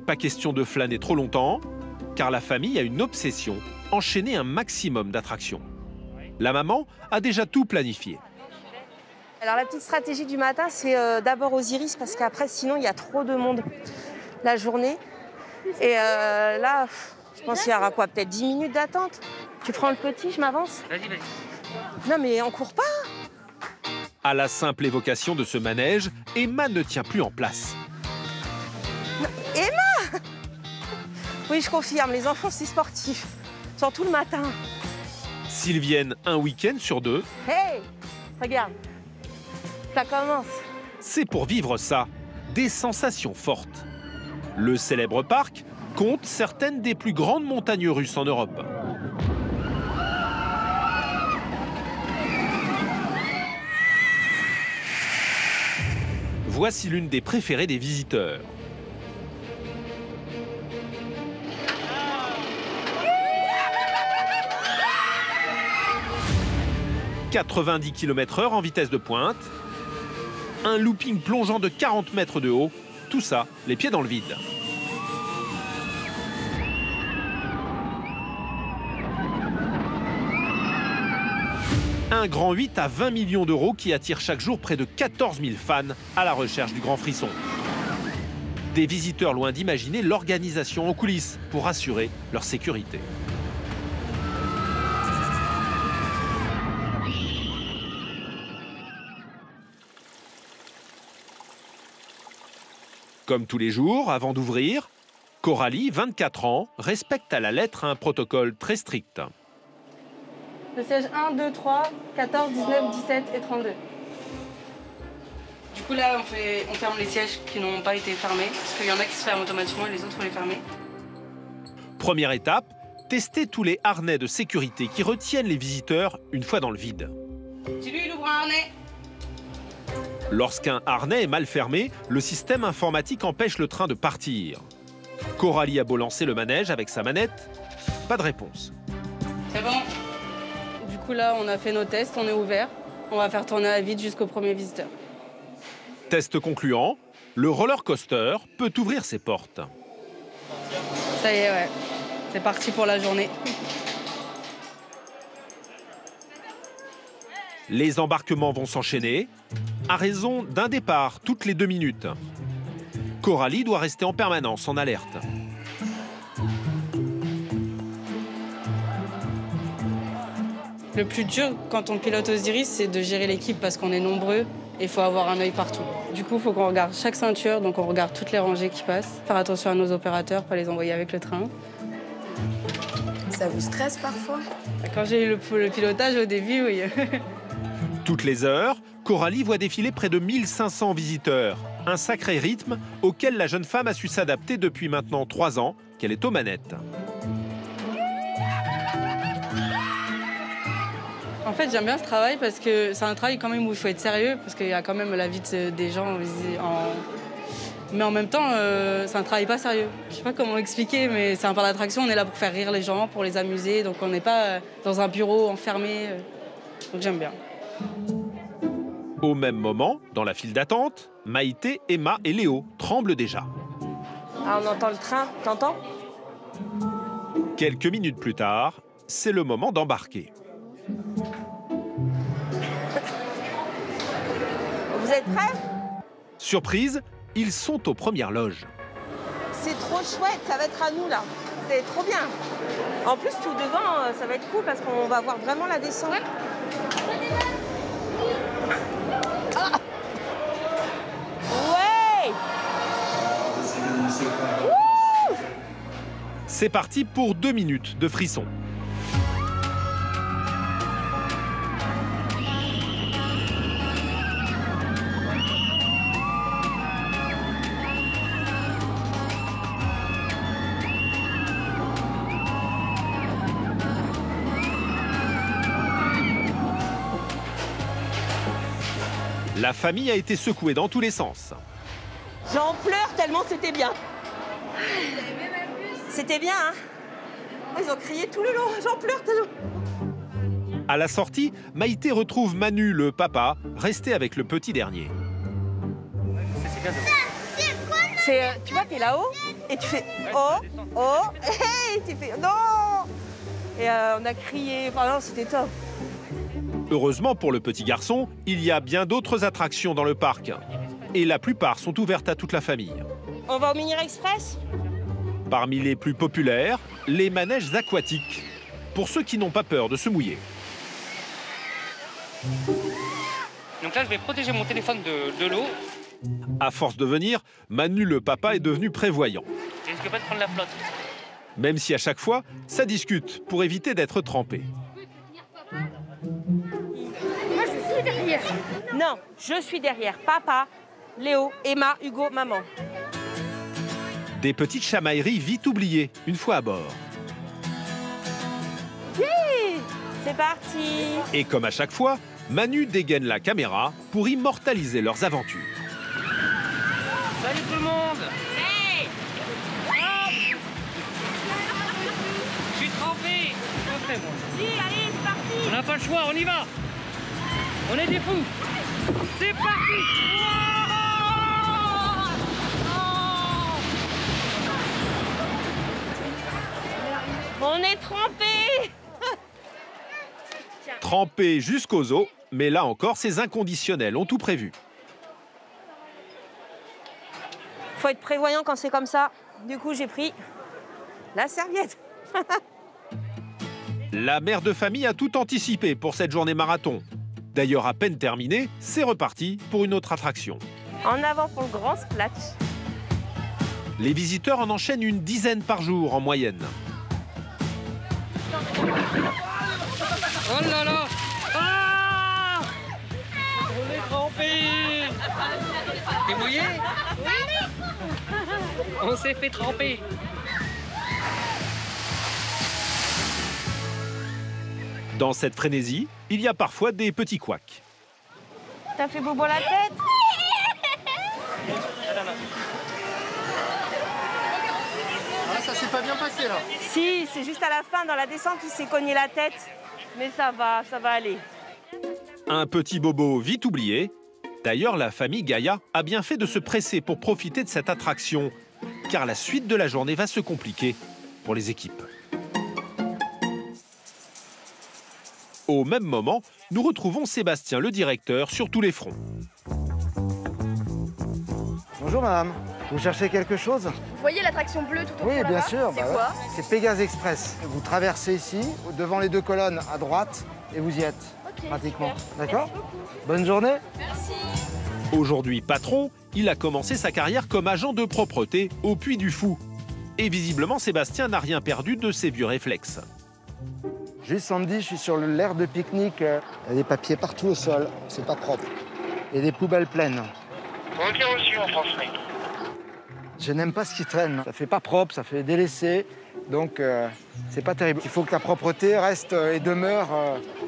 Pas question de flâner trop longtemps, car la famille a une obsession, enchaîner un maximum d'attractions. La maman a déjà tout planifié. Alors la petite stratégie du matin, c'est d'abord Osiris, parce qu'après, sinon, il y a trop de monde la journée. Et là, je pense qu'il y aura quoi, peut-être 10 minutes d'attente. Tu prends le petit, je m'avance? Vas-y, vas-y. Non, mais on court pas. À la simple évocation de ce manège, Emma ne tient plus en place. Emma! Oui, je confirme, les enfants, c'est sportif. Surtout le matin. S'ils viennent un week-end sur 2, Hey! Regarde. Ça commence. c'est pour vivre ça, des sensations fortes. Le célèbre parc compte certaines des plus grandes montagnes russes en Europe. Voici l'une des préférées des visiteurs. « 90 km/h en vitesse de pointe, un looping plongeant de 40 mètres de haut, tout ça, les pieds dans le vide. Un grand 8 à 20 millions d'euros qui attire chaque jour près de 14 000 fans à la recherche du grand frisson. Des visiteurs loin d'imaginer l'organisation en coulisses pour assurer leur sécurité. Comme tous les jours, avant d'ouvrir, Coralie, 24 ans, respecte à la lettre un protocole très strict. Le siège 1, 2, 3, 14, 19, 17 et 32. Du coup, là, on ferme les sièges qui n'ont pas été fermés, parce qu'il y en a qui se ferment automatiquement et les autres, il faut les fermer. Première étape, tester tous les harnais de sécurité qui retiennent les visiteurs une fois dans le vide. Dis-lui, il ouvre un harnais. Lorsqu'un harnais est mal fermé, le système informatique empêche le train de partir. Coralie a beau lancer le manège avec sa manette, pas de réponse. C'est bon. Du coup, là, on a fait nos tests, on est ouvert. On va faire tourner à vide jusqu'au premier visiteur. Test concluant, le roller coaster peut ouvrir ses portes. Ça y est, ouais. C'est parti pour la journée. Les embarquements vont s'enchaîner, à raison d'un départ toutes les 2 minutes. Coralie doit rester en permanence en alerte. Le plus dur quand on pilote Osiris, c'est de gérer l'équipe parce qu'on est nombreux et il faut avoir un œil partout. Du coup, il faut qu'on regarde chaque ceinture, donc on regarde toutes les rangées qui passent. Faire attention à nos opérateurs, pas les envoyer avec le train. Ça vous stresse parfois? Quand j'ai eu le pilotage au début, oui. Toutes les heures, Coralie voit défiler près de 1500 visiteurs. Un sacré rythme auquel la jeune femme a su s'adapter depuis maintenant 3 ans qu'elle est aux manettes. En fait, j'aime bien ce travail parce que c'est un travail quand même où il faut être sérieux parce qu'il y a quand même la vie des gens. Mais en même temps, c'est un travail pas sérieux. Je sais pas comment expliquer, mais c'est un parc d'attraction. On est là pour faire rire les gens, pour les amuser. Donc on n'est pas dans un bureau enfermé. Donc j'aime bien. Au même moment, dans la file d'attente, Maïté, Emma et Léo tremblent déjà. Ah, on entend le train, t'entends? Quelques minutes plus tard, c'est le moment d'embarquer. Vous êtes prêts? Surprise, ils sont aux premières loges. C'est trop chouette, ça va être à nous là. C'est trop bien. En plus, tout devant, ça va être cool parce qu'on va voir vraiment la descente. Ah ouais! Wouh! C'est parti pour 2 minutes de frisson. La famille a été secouée dans tous les sens. J'en pleure tellement c'était bien. C'était bien, hein? Ils ont crié tout le long, j'en pleure tellement. À la sortie, Maïté retrouve Manu, le papa, resté avec le petit dernier. Tu vois, t'es là-haut et tu fais oh, oh, et tu fais non. Et on a crié, enfin non, c'était top. Heureusement pour le petit garçon, il y a bien d'autres attractions dans le parc. Et la plupart sont ouvertes à toute la famille. On va au Mini Express? Parmi les plus populaires, les manèges aquatiques, pour ceux qui n'ont pas peur de se mouiller. Donc là, je vais protéger mon téléphone de l'eau. À force de venir, Manu le papa est devenu prévoyant. Je risque pas de prendre la flotte. Même si à chaque fois, ça discute pour éviter d'être trempé. Moi, je suis derrière. Non, je suis derrière. Papa, Léo, Emma, Hugo, maman. Des petites chamailleries vite oubliées, une fois à bord. Oui, c'est parti. Et comme à chaque fois, Manu dégaine la caméra pour immortaliser leurs aventures. Salut tout le monde! Hey, Je suis trempé! allez, c'est parti. On n'a pas le choix, on y va! On est des fous! C'est parti! On est trempés. Trempés jusqu'aux os, mais là encore, ces inconditionnels ont tout prévu. Faut être prévoyant quand c'est comme ça. Du coup, j'ai pris la serviette. La mère de famille a tout anticipé pour cette journée marathon. D'ailleurs, à peine terminée, c'est reparti pour une autre attraction. En avant pour le grand splash. Les visiteurs en enchaînent une dizaine par jour en moyenne. Oh là là! Ah! On est trempés! T'es mouillé? On s'est fait tremper. Dans cette frénésie, il y a parfois des petits couacs. T'as fait bobo la tête? Ah, ça s'est pas bien passé là. Si, c'est juste à la fin, dans la descente, il s'est cogné la tête. Mais ça va aller. Un petit bobo vite oublié. D'ailleurs, la famille Gaïa a bien fait de se presser pour profiter de cette attraction, car la suite de la journée va se compliquer pour les équipes. Au même moment, nous retrouvons Sébastien, le directeur, sur tous les fronts. Bonjour madame, vous cherchez quelque chose? Vous voyez l'attraction bleue tout au fond Oui, là-bas? bien sûr. C'est bah quoi? ouais. C'est Pégase Express. Vous traversez ici, devant les deux colonnes à droite, et vous y êtes, Ok, pratiquement. super. D'accord? Merci beaucoup. Bonne journée. Aujourd'hui patron, il a commencé sa carrière comme agent de propreté au Puy du Fou. Et visiblement, Sébastien n'a rien perdu de ses vieux réflexes. Juste samedi, je suis sur l'aire de pique-nique. Il y a des papiers partout au sol, c'est pas propre. Et des poubelles pleines. Ok, reçu, on transmet. Je n'aime pas ce qui traîne. Ça fait pas propre, ça fait délaissé. Donc, c'est pas terrible. Il faut que la propreté reste et demeure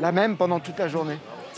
la même pendant toute la journée.